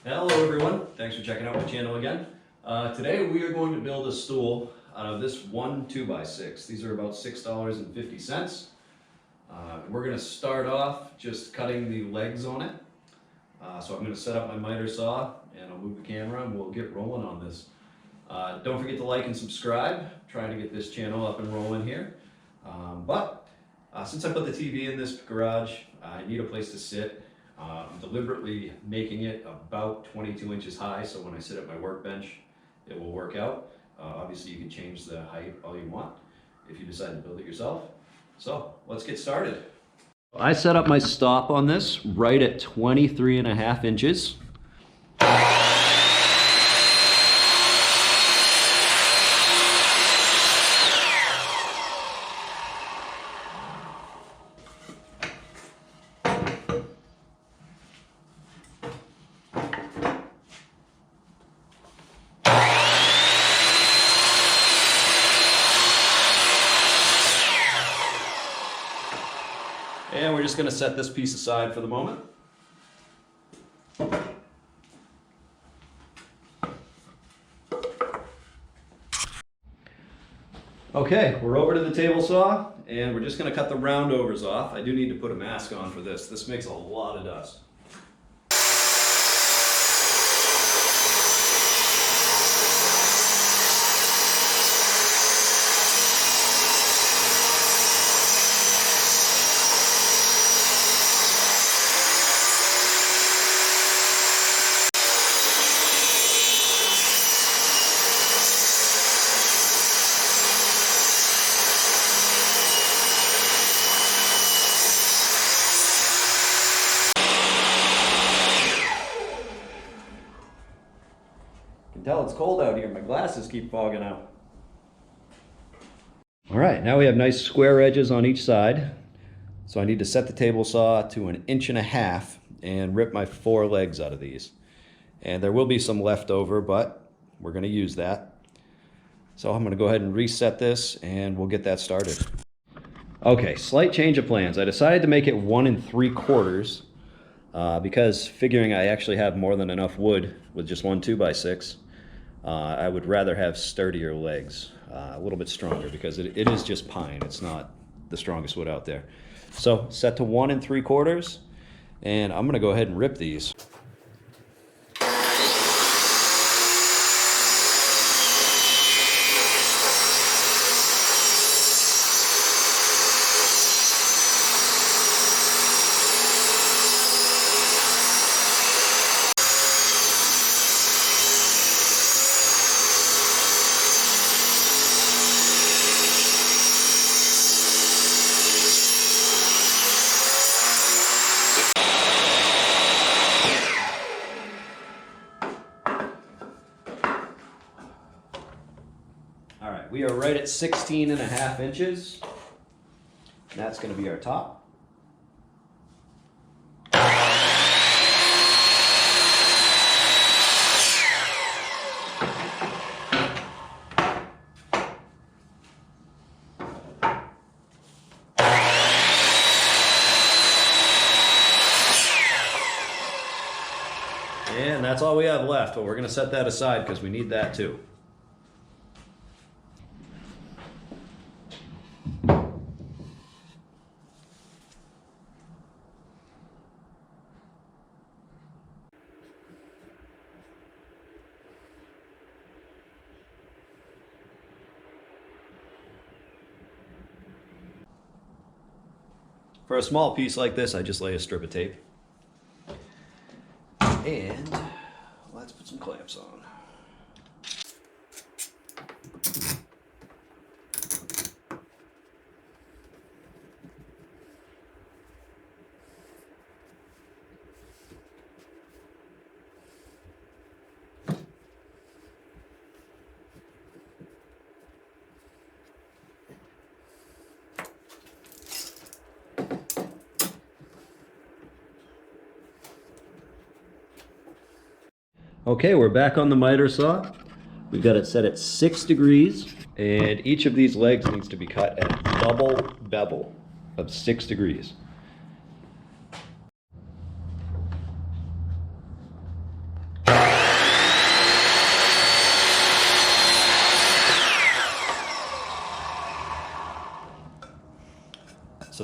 Hello everyone, thanks for checking out my channel again. Today we are going to build a stool out of this one 2x6. These are about $6.50. We're going to start off just cutting the legs on it. So I'm going to set up my miter saw and I'll move the camera and we'll get rolling on this. Don't forget to like and subscribe. I'm trying to get this channel up and rolling here. Since I put the TV in this garage, I need a place to sit. I'm deliberately making it about 22 inches high, so when I sit at my workbench, it will work out. Obviously, you can change the height all you want if you decide to build it yourself. So let's get started. I set up my stop on this right at 23.5 inches. And we're just going to set this piece aside for the moment. Okay, we're over to the table saw and we're just going to cut the roundovers off. I do need to put a mask on for this. This makes a lot of dust. Tell it's cold out here. My glasses keep fogging out. All right, now we have nice square edges on each side. So I need to set the table saw to 1.5 inches and rip my 4 legs out of these. And there will be some left over, but we're going to use that. So I'm going to go ahead and reset this and we'll get that started. Okay, slight change of plans. I decided to make it 1 3/4 because figuring I actually have more than enough wood with just one 2x6. I would rather have sturdier legs, a little bit stronger, because it is just pine. It's not the strongest wood out there. So set to 1 3/4, and I'm going to go ahead and rip these. All right, we are right at 16.5 inches. That's going to be our top. And that's all we have left, but we're going to set that aside because we need that too. For a small piece like this, I just lay a strip of tape. And let's put some clamps on. Okay, we're back on the miter saw. We've got it set at 6 degrees, and each of these legs needs to be cut at a double bevel of 6 degrees.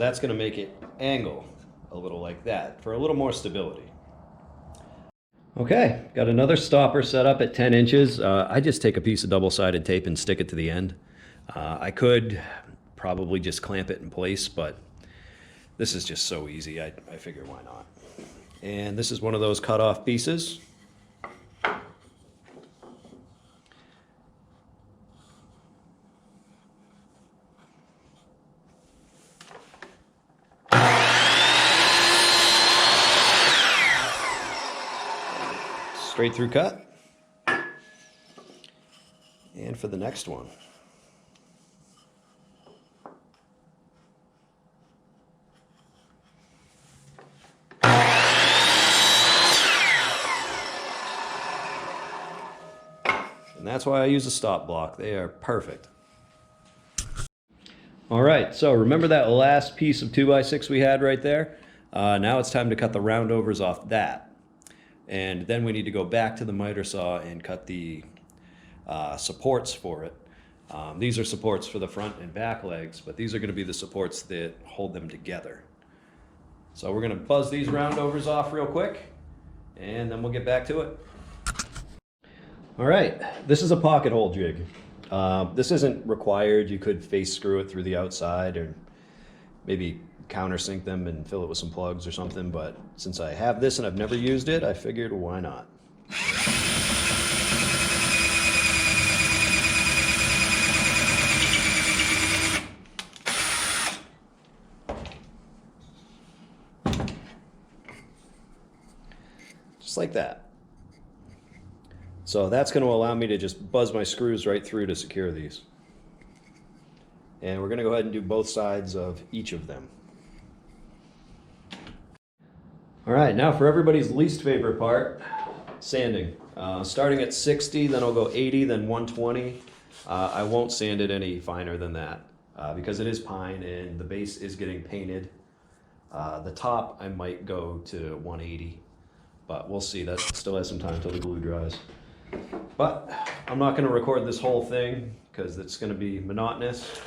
that's going to make it angle a little like that for a little more stability. Okay, got another stopper set up at 10 inches. I just take a piece of double-sided tape and stick it to the end. I could probably just clamp it in place, but this is just so easy, I figure why not. And this is one of those cut-off pieces. Straight through cut. And for the next one. And that's why I use a stop block. They are perfect. All right, so remember that last piece of 2x6 we had right there? Now it's time to cut the roundovers off that. And then we need to go back to the miter saw and cut the supports for it. These are supports for the front and back legs, but these are going to be the supports that hold them together. So we're going to buzz these roundovers off real quick, and then we'll get back to it. All right, this is a pocket hole jig. This isn't required. You could face screw it through the outside or maybe countersink them and fill it with some plugs or something, but since I have this and I've never used it, I figured why not. Just like that. So that's going to allow me to just buzz my screws right through to secure these. And we're going to go ahead and do both sides of each of them. All right, now for everybody's least favorite part, sanding. Starting at 60, then I'll go 80, then 120. I won't sand it any finer than that because it is pine and the base is getting painted. The top I might go to 180, but we'll see. That still has some time until the glue dries. But I'm not going to record this whole thing because it's going to be monotonous.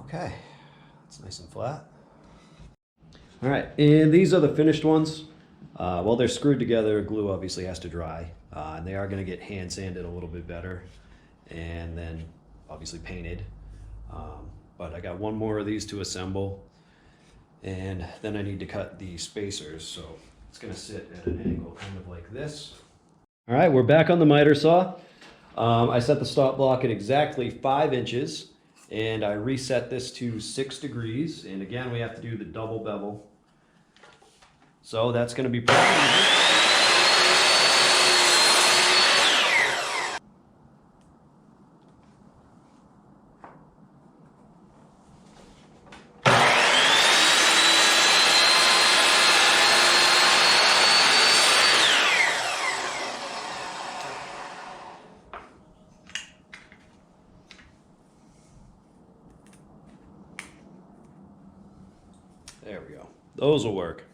Okay, that's nice and flat. All right, and these are the finished ones. Well, they're screwed together. Glue obviously has to dry. And they are going to get hand sanded a little bit better and then obviously painted. But I got one more of these to assemble, and then I need to cut the spacers. So it's going to sit at an angle kind of like this. All right, we're back on the miter saw. I set the stop block at exactly 5 inches. And I reset this to 6 degrees. And again, we have to do the double bevel. So that's going to be There we go. Those will work.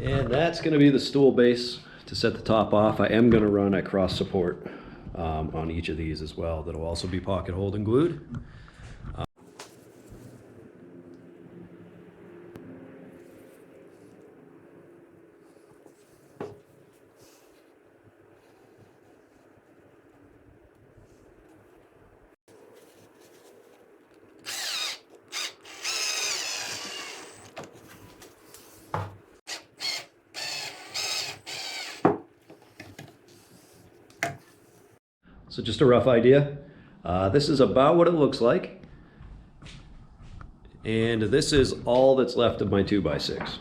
And that's going to be the stool base To set the top off, I am going to run a cross support on each of these as well. That'll also be pocket holed and glued. So just a rough idea. This is about what it looks like. And this is all that's left of my 2x6.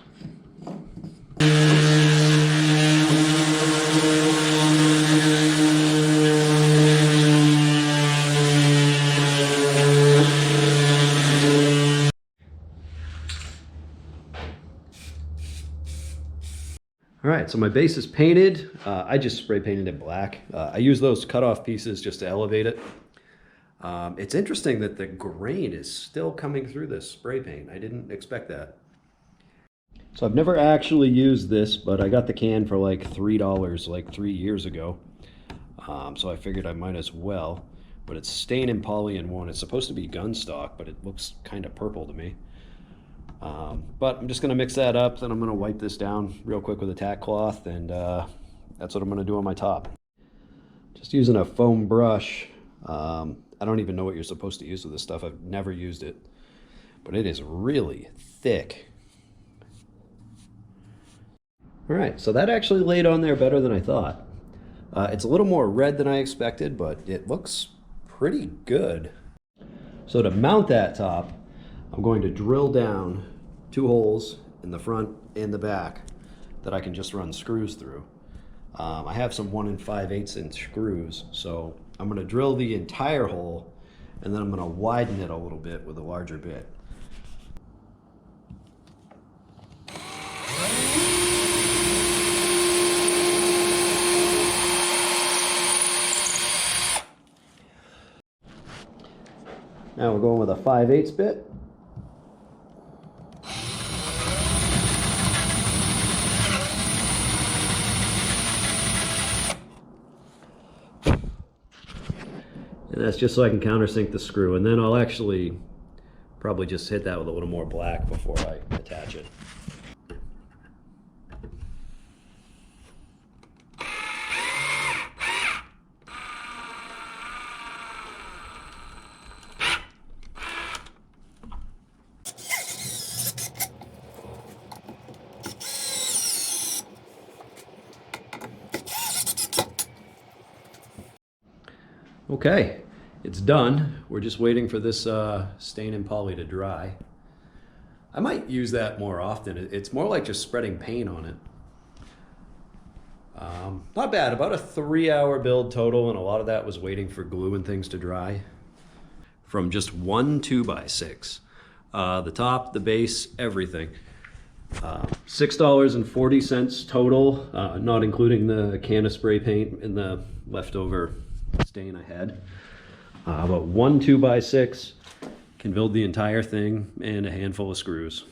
All right, so my base is painted. I just spray painted it black. I use those cutoff pieces just to elevate it. It's interesting that the grain is still coming through this spray paint. I didn't expect that. So I've never actually used this, but I got the can for like $3 like 3 years ago. So I figured I might as well. But it's stain and poly in one. It's supposed to be gun stock, but it looks kind of purple to me. But I'm just going to mix that up, then I'm going to wipe this down real quick with a tack cloth, and that's what I'm going to do on my top. Just using a foam brush. I don't even know what you're supposed to use with this stuff. I've never used it, but it is really thick. All right, so that actually laid on there better than I thought. It's a little more red than I expected, but it looks pretty good. So to mount that top, I'm going to drill down 2 holes in the front and the back that I can just run screws through. I have some 1 5/8 inch screws, so I'm going to drill the entire hole and then I'm going to widen it a little bit with a larger bit. Now we're going with a 5/8 bit. And that's just so I can countersink the screw, and then I'll actually probably just hit that with a little more black before I attach it. Okay, it's done. We're just waiting for this stain and poly to dry. I might use that more often. It's more like just spreading paint on it. Not bad, about a 3-hour build total, and a lot of that was waiting for glue and things to dry. From just one 2x6. The top, the base, everything. $6.40 total, not including the can of spray paint and the leftover stain I had. But one 2x6 can build the entire thing and a handful of screws.